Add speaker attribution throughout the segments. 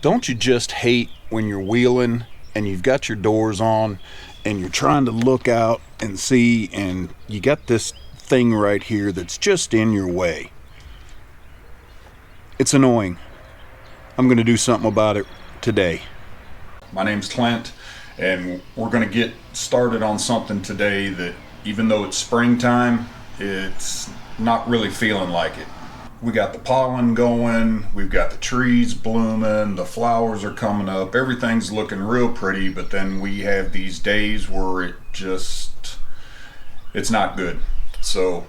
Speaker 1: Don't you just hate when you're wheeling and you've got your doors on and you're trying to look out and see, and you got this thing right here that's just in your way? It's annoying. I'm going to do something about it today. My name's Clint, and we're going to get started on something today that, even though it's springtime, it's not really feeling like it. We got the pollen going, we've got the trees blooming, the flowers are coming up, everything's looking real pretty, but then we have these days where it's not good. So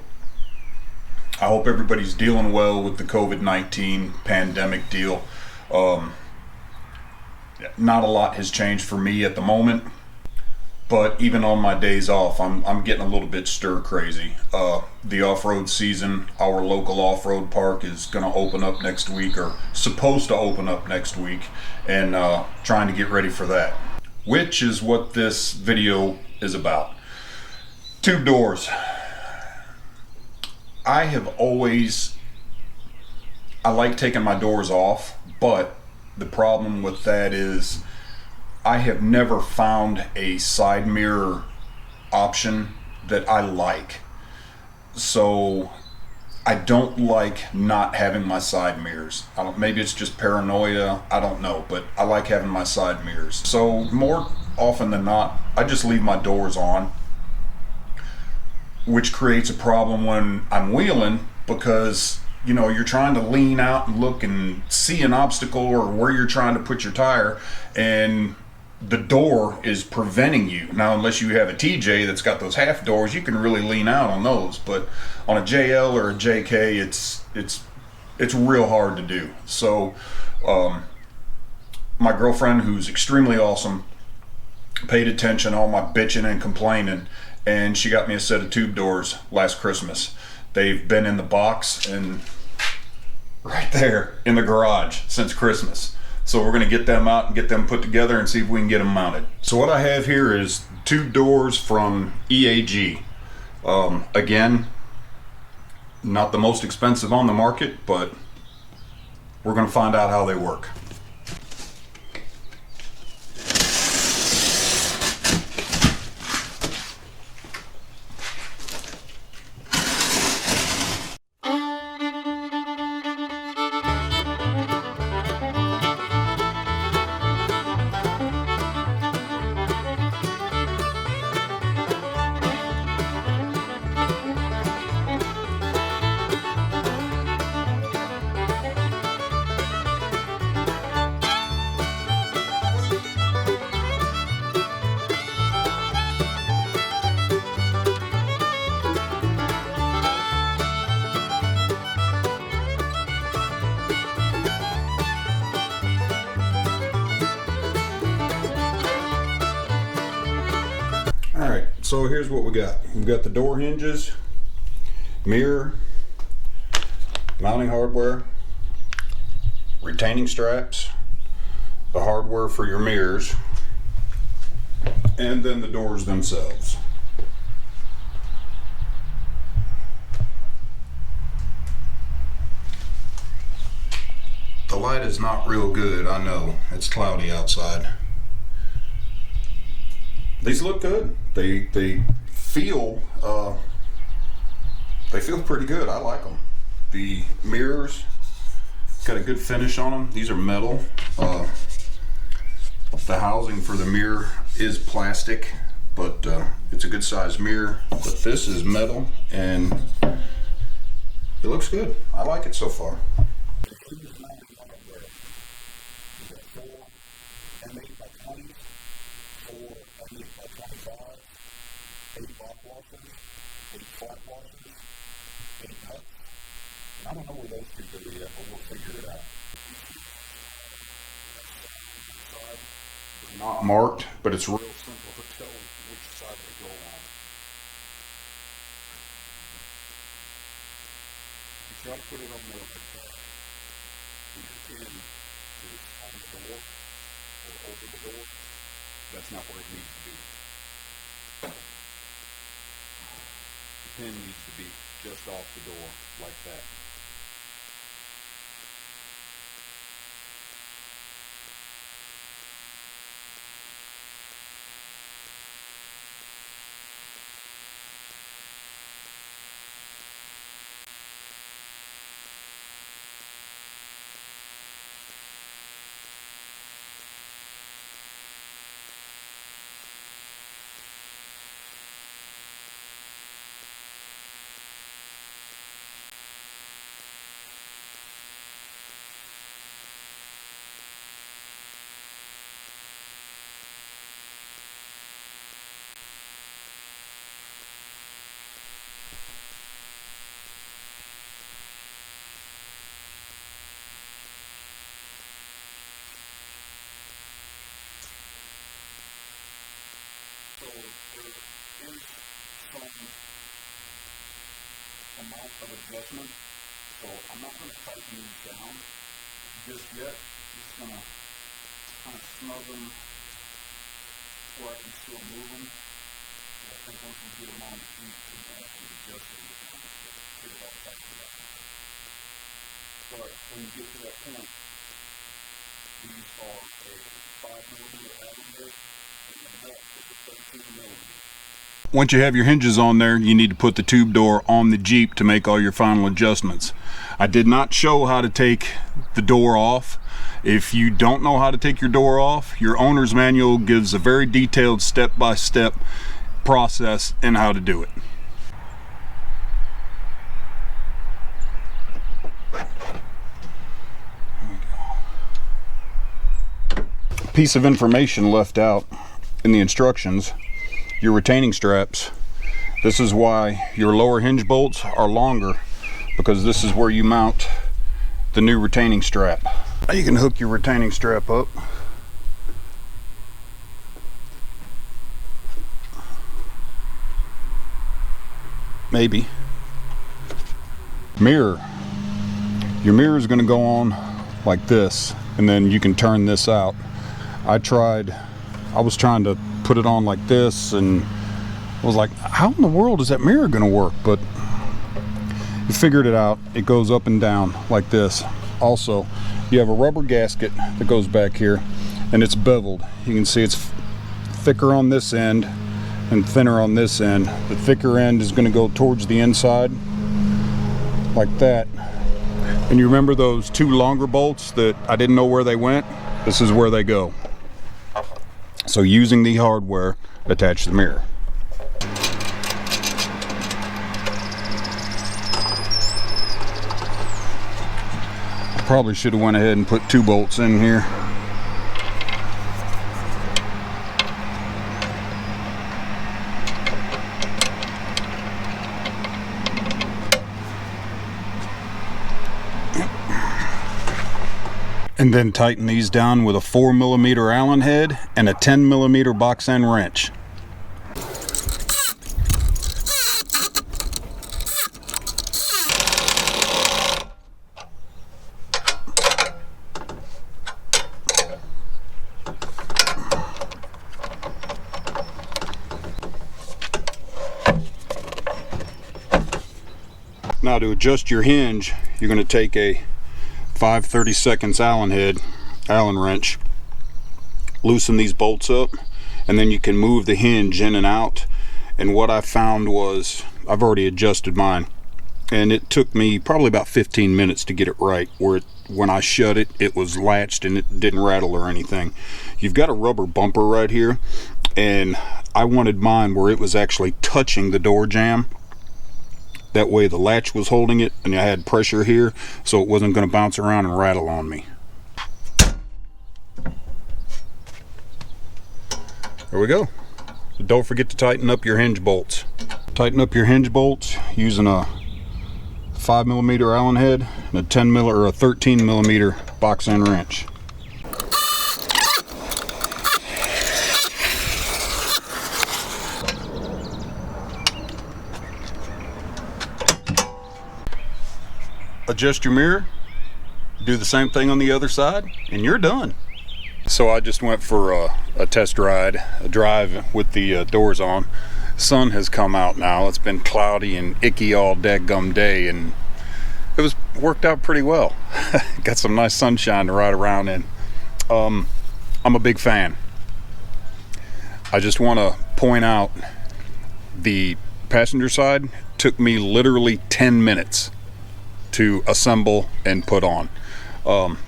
Speaker 1: I hope everybody's dealing well with the COVID-19 pandemic deal. Not a lot has changed for me at the moment, but even on my days off, I'm getting a little bit stir crazy. The off-road season, our local off-road park is going to open up next week, or supposed to open up next week, and trying to get ready for that, which is what this video is about. Tube doors. I like taking my doors off, but the problem with that is I have never found a side mirror option that I like. So I don't like not having my side mirrors. Maybe it's just paranoia, I don't know, but I like having my side mirrors. So more often than not, I just leave my doors on, which creates a problem when I'm wheeling, because you're trying to lean out and look and see an obstacle or where you're trying to put your tire, and the door is preventing you. Now, unless you have a TJ that's got those half doors, you can really lean out on those, but on a JL or a JK, it's real hard to do. So my girlfriend, who's extremely awesome, paid attention to all my bitching and complaining, and she got me a set of tube doors last Christmas. They've been in the box and right there in the garage since Christmas. So we're going to get them out and get them put together and see if we can get them mounted. So what I have here is tube doors from EAG. Again, not the most expensive on the market, but we're going to find out how they work. Alright, so here's what we got. We've got the door hinges, mirror, mounting hardware, retaining straps, the hardware for your mirrors, and then the doors themselves. The light is not real good, I know. It's cloudy outside. These look good. They feel pretty good. I like them. The mirrors got a good finish on them. These are metal. The housing for the mirror is plastic, but it's a good size mirror. But this is metal, and it looks good. I like it so far. I don't know where those two go yet, but we'll figure it out. They're not marked, but it's real simple to tell which side they go on. If you try to put it on the pin is on the door or over the door, that's not where it needs to be. The pin needs to be just off the door, like that. amount of adjustment. So I'm not going to tighten these down just yet. I'm just going to kind of snug them where I can still move them. But I think once we get them on the feet, we can actually adjust them and get it all tightened up. But when you get to that point, these are a 5mm Allen head, and the nut is a 13mm. Once you have your hinges on there, you need to put the tube door on the Jeep to make all your final adjustments. I did not show how to take the door off. If you don't know how to take your door off, your owner's manual gives a very detailed step-by-step process in how to do it. Piece of information left out in the instructions: your retaining straps. This is why your lower hinge bolts are longer, because this is where you mount the new retaining strap. Now you can hook your retaining strap up. Maybe. Mirror. Your mirror is going to go on like this, and then you can turn this out. I was trying to put it on like this, and I was like, how in the world is that mirror going to work? But you figured it out. It goes up and down like this. Also, you have a rubber gasket that goes back here, and it's beveled. You can see it's thicker on this end and thinner on this end. The thicker end is going to go towards the inside like that. And you remember those two longer bolts that I didn't know where they went? This is where they go. So using the hardware, attach the mirror. I probably should have went ahead and put 2 bolts in here. And then tighten these down with a 4mm Allen head and a 10mm box end wrench. Now to adjust your hinge, you're going to take a 5/32 Allen wrench, loosen these bolts up, and then you can move the hinge in and out. And what I found was, I've already adjusted mine, and it took me probably about 15 minutes to get it right, where when I shut it, it was latched and it didn't rattle or anything. You've got a rubber bumper right here, and I wanted mine where it was actually touching the door jamb. That way the latch was holding it, and I had pressure here, so it wasn't going to bounce around and rattle on me. There we go. So don't forget to tighten up your hinge bolts. Tighten up your hinge bolts using a 5mm Allen head and a 10mm or a 13mm box end wrench. Adjust your mirror, do the same thing on the other side, and you're done. So I just went for a test ride, a drive with the doors on. Sun has come out now. It's been cloudy and icky all dadgum day, and it was worked out pretty well. Got some nice sunshine to ride around in. I'm a big fan. I just want to point out the passenger side took me literally 10 minutes to assemble and put on.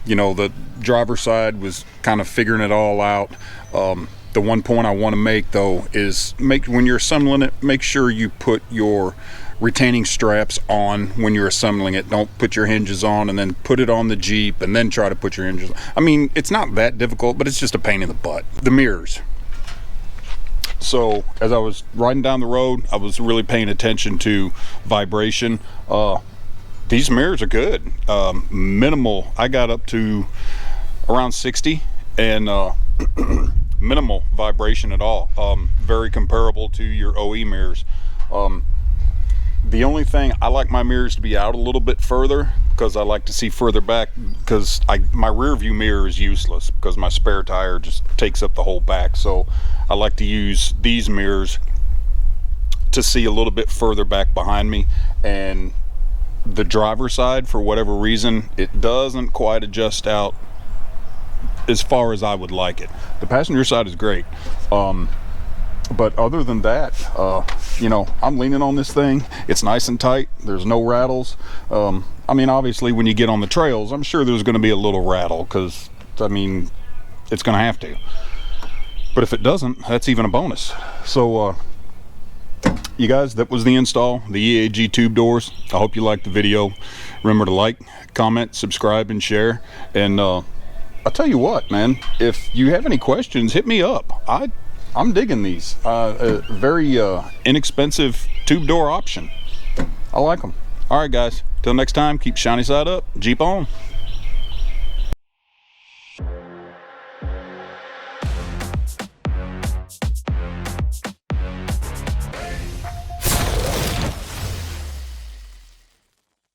Speaker 1: You know, the driver's side was kind of figuring it all out. The one point I want to make though is when you're assembling it, make sure you put your retaining straps on when you're assembling it. Don't put your hinges on and then put it on the Jeep and then try to put your hinges on. I mean, it's not that difficult, but it's just a pain in the butt. The mirrors. So as I was riding down the road, I was really paying attention to vibration. These mirrors are good. Minimal. I got up to around 60 and minimal vibration at all. Very comparable to your OE mirrors. The only thing, I like my mirrors to be out a little bit further because I like to see further back, because my rear view mirror is useless because my spare tire just takes up the whole back. So I like to use these mirrors to see a little bit further back behind me. And the driver's side, for whatever reason, it doesn't quite adjust out as far as I would like it. The passenger side is great. But other than that, you know, I'm leaning on this thing. It's nice and tight. There's no rattles. I mean, obviously, when you get on the trails, I'm sure there's going to be a little rattle because, I mean, it's going to have to. But if it doesn't, that's even a bonus. So, you guys, that was the install, the EAG tube doors. I hope you liked the video. Remember to like, comment, subscribe, and share. And I'll tell you what, man, if you have any questions, hit me up. I'm digging these. A very inexpensive tube door option. I like them. All right, guys. Till next time, keep shiny side up. Jeep on.